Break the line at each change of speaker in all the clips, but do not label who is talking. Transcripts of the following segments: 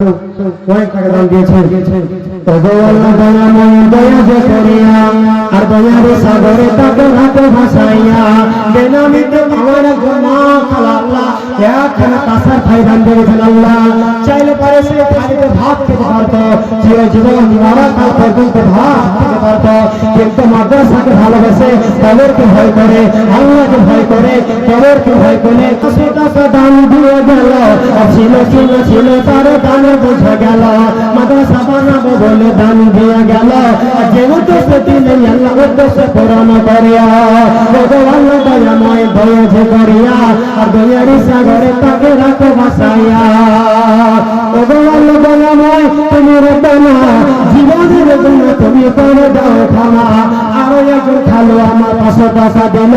অনেক টাকা দাম দিয়েছেন। তবু আল্লাহ দয়াময় দয়া যে করিয়া আর দয়ার সাগরে তাকে হাতে ভাসাইয়া বেনামিতে আমার গোনা খালা আল্লাহ একখানা কাঁসার থাই দান দিয়েছেন। আল্লাহ চাইলে পারে সে থালিতে ভাত খেতে পারতো, চিরজীবন মরাকাল পর্যন্ত ভাত খেতে পারতো, কিন্তু মাদ্রাসাকে ভালোবেসে কবরকে ভয় করে, আল্লাহকে ভয় করে, কবরকে ভয় করে 100 টাকা দান দিয়ে গেল। ছিল ছিল ছিল তার দানে বোঝা গেল, মাদ্রাসা বানাবো বলে দান দিয়ে গেল। যে উদ্দেশ্য দিলেন আল্লাহ উদ্দেশ্য পূরণ করিয়া ভগবান দয়াময় দয়া যে করিয়া আর দয়ারি সাগরে তাকে রাখো ভাসাইয়া। ভগবান দয়াময় তুমি রতনা জীবনের জন্য তুমি করে দাও ক্ষমা। আরো একজন খালো আমার 500 টাকা দিল,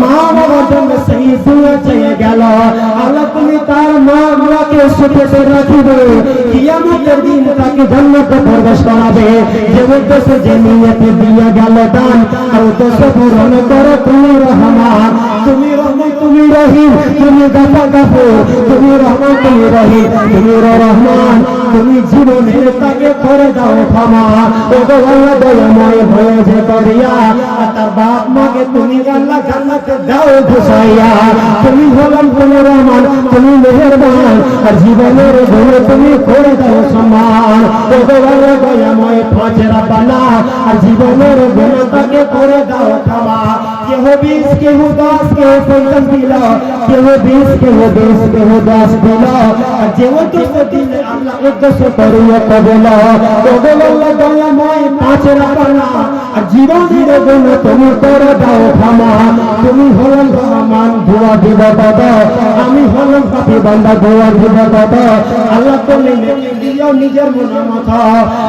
মা বাবার জন্য সেই দুয়া চেয়ে গেল। আল্লাহ তুমি তার মা বাবাকে সুখে রাখিবে, কিয়ামতের দিন তাকে জান্নাতে প্রবেশ করাবে। যে উদ্দেশ্য যে নিয়তে দিয়ে গেল দান আর উদ্দেশ্য পূরণ করো তুমি রহমান, তুমি রহমান, তুমি রহিম, তুমি গাফা গাফুর, তুমি রহমান, তুমি রহিম, তুমি রহমান, তুমি জীবনের তাকে করে দাও ক্ষমা। ও গো আল্লাহ দয়াময় হয়ে যে করিয়া তার বাপ মাকে তুমি আল্লাহ জান্নাতে দাও ঘুষাইয়া। তুমি হলাম তুমি রহমান, তুমি মেহেরবান আর জীবনের গুণে তুমি করে দাও সম্মান। ও গো আল্লাহ দয়াময় পাঁচেরা বানা আর জীবনের গুণে তাকে করে দাও ক্ষমা। কেহ 20 কেহ 10 কেহ 50 দিল, কেহ 20 কেহ 20 কেহ 10 দিল। আর যে উদ্দেশ্য দিলে আল্লাহ উদ্দেশ্য করিয়া কবল। ও গো আল্লাহ দয়াময় পাঁচেরা বানা আর জীবনের গুণে তুমি করে দাও ক্ষমা। তুমি হলেন রহমান দোয়া দিব দাদা, আমি হলাম পাপী বান্দা দোয়া দিব দাদা। আল্লাহ তুমি দিও নিজের মনে মাথা।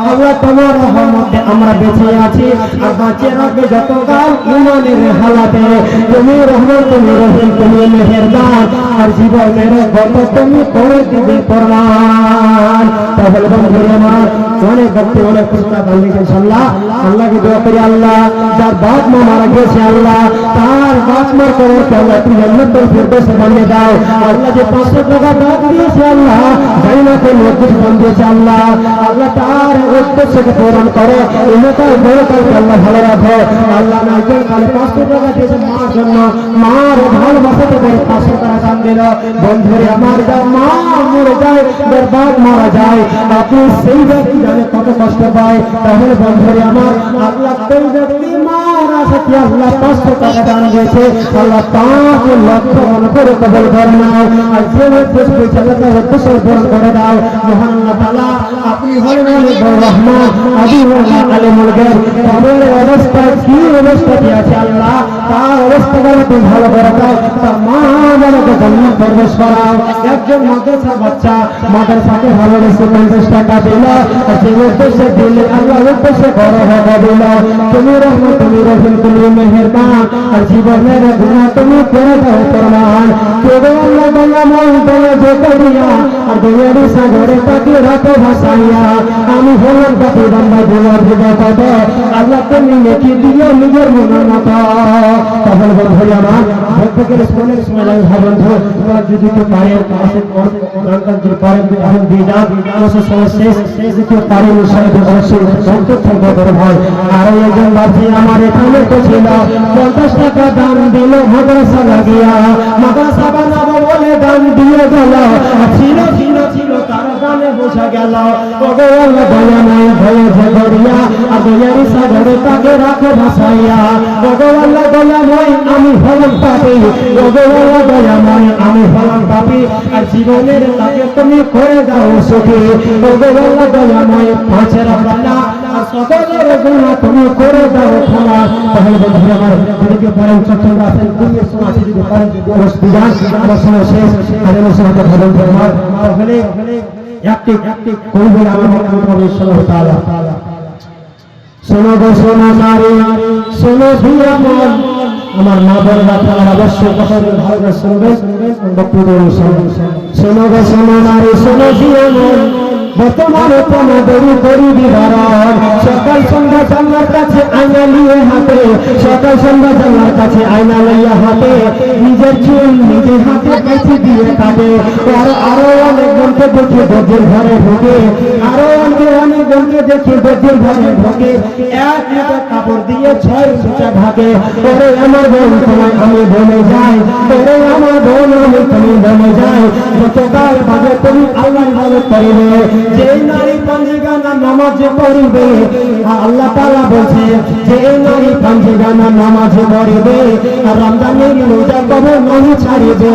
আল্লাহ তোমার রহমতে আমরা বেঁচে আছি আর বাঁচে রাখবে যত কাল ইমানের হালাতে। তুমি রহমান, তুমি রহিম, তুমি মেহেরবান আর জীবনের গত তুমি করে দিবে প্রমাণ। তাহলে বন্ধুরা আমার অনেক ব্যক্তি অনেক প্রস্তাব আনলেন ইনশাআল্লাহ। আল্লাহকে দোয়া করি আল্লাহ যার বাপ মা মারা গেছে আল্লাহ তার বাপ মার কবরকে আল্লাহ তুমি জান্নাতুল ফিরদৌস বানিয়ে দাও। আল্লাহ যে 500 টাকা দান দিয়েছে আল্লাহ জান্নাতুল মসজিদ বানিয়েছে আল্লাহ, আল্লাহ তার উদ্দেশ্যকে পূরণ করো। ইনকাল বড়কালকে আল্লাহ ভালো রাখো। আল্লাহ নাইজন কালে 500 টাকা দিয়েছে মার জন্য, মার ভালোবাসাতে করে 500 টাকা দান দিল। বন্ধুরে আমার যার মা মরে যায়, যার বাপ মারা যায়, আপনি সেই ব্যক্তি জানে কত কষ্ট পায়। তাহলে বন্ধুরে আমার আল্লাহ কোন ব্যক্তি মারা সাথে আল্লাহ 500 টাকা দান দিয়েছে আল্লাহ 5 লক্ষ করে কবুল করে নাও। আর যে উদ্দেশ্য পেয়েছে আল্লাহ তার উদ্দেশ্য পূরণ করে দাও। মহান আল্লাহ তাআলা আপনি হলেন বড় রহমান, আদিউল্লাহ আলিমুল গায়ব। কবরের অবস্থা কি অবস্থাতে আছে আল্লাহ তার অবস্থাগুলো তুমি ভালো করে দাও, তার মা বাবাকে জান্নাত প্রবেশ করাও। একজন মাদ্রাসার বাচ্চা মাদ্রাসাকে ভালোবেসে 50 টাকা দিল, আর যে উদ্দেশ্যে দিলে আল্লাহ উদ্দেশ্যে বড় হবে দিল। তুমি রহমান, তুমি রহিম, তুমি মেহেরবান আর জীবনের গুনাহ তুমি করে দাও প্রমাণ। কেবল আল্লাহ দয়াময় দয়া যে করিয়া আর দয়ার সাগরে তাকে রাখো ভাসাইয়া। আমি হলাম পাপী বান্দা দোয়া দিব কত, আল্লাহ তুমি নেকি দিও নিজের মনের মতো। তাহলে বন্ধু আমার প্রত্যেকের স্কুলের সময় লাগে ভাই বন্ধু তোমরা যদি কেউ পারেন করেন এখন দিয়ে যান সমস্যা যদি কেউ পারেন অবশ্যই সন্তোষ থাকবে বড় ভাই। আর একজন বাড়ি আমার এখানে তো ছিল 50 টাকা দান দিল মাদ্রাসা লাগিয়া, মাদ্রাসা বানাবো বলে দান দিয়ে গেল। ছিল ছিল ছিল তার দানে বোঝা গেল। ভগবান দয়াময় ভয়ে ঝগড়িয়া আর দয়ারি সাগরে তাকে রাখো ভাসাইয়া। ভগবান দয়াময় আমি হলাম পাপী, ভগবান দয়াময় আমি হলাম পাপী আর জীবনের তাকে তুমি করে দাও সুখী। ভগবান দয়াময় পাঁচের বানা আর সকলের গুনাহ তুমি করে দাও ক্ষমা। তাহলে বন্ধুরা আমার যদি পরেন চট্টগ্রাম আছেন তুমি সমাজে যদি পরেন অবশ্যই যান। আমার সময় শেষ আর আমার সাথে ভালো আমার তাহলে একটি কইবে আমার ইনশাআল্লাহ তাআলা। শোনো গো শোনো নারী, শোনো ভিয়া মন, আমার মা বোনেরা আপনারা অবশ্যই কথা ভালো করে শুনবেন বক্তব্য শুনবেন। শোনো গো শোনো নারী, শোনো ভিয়া মন, বর্তমানে তোমাদের করি বিবরণ। সকাল সন্ধ্যা জানলার কাছে আইনা নিয়ে হাতে, সকাল সন্ধ্যা জানলার কাছে আয়না লইয়া হাতে নিজের চুল নিজের হাতে কাছে দিয়ে কাটে। আরো অনেকজনকে দেখে দর্জির ঘরে ঢোকে, আরো অনেকজনকে দেখে দর্জির ঘরে ঢোকে, এক মিটার কাপড় দিয়ে 6 ইঞ্চি ঢাকে। ওরে আমার বোন তোমায় আমি বলে যাই, ওরে আমার বোন আমি তুমি বলে যাই, যতকাল বাজে তুমি আল্লাহর ইবাদত করিবে, যে নারী পাঞ্জিগানা নামাজ পড়িবে, আল্লাহ তাআলা বলছে যে নারী পাঞ্জিগানা নামাজ পড়িবে আর রমজানের রোজা কবর নহি ছাড়িবে।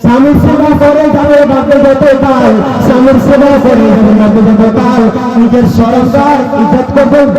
স্বামীর সেবা করে যাবে বাপে যত কাল, স্বামীর সেবা করে যাবে বাপে যত কাল, নিজের সরকার ইজ্জত করবে।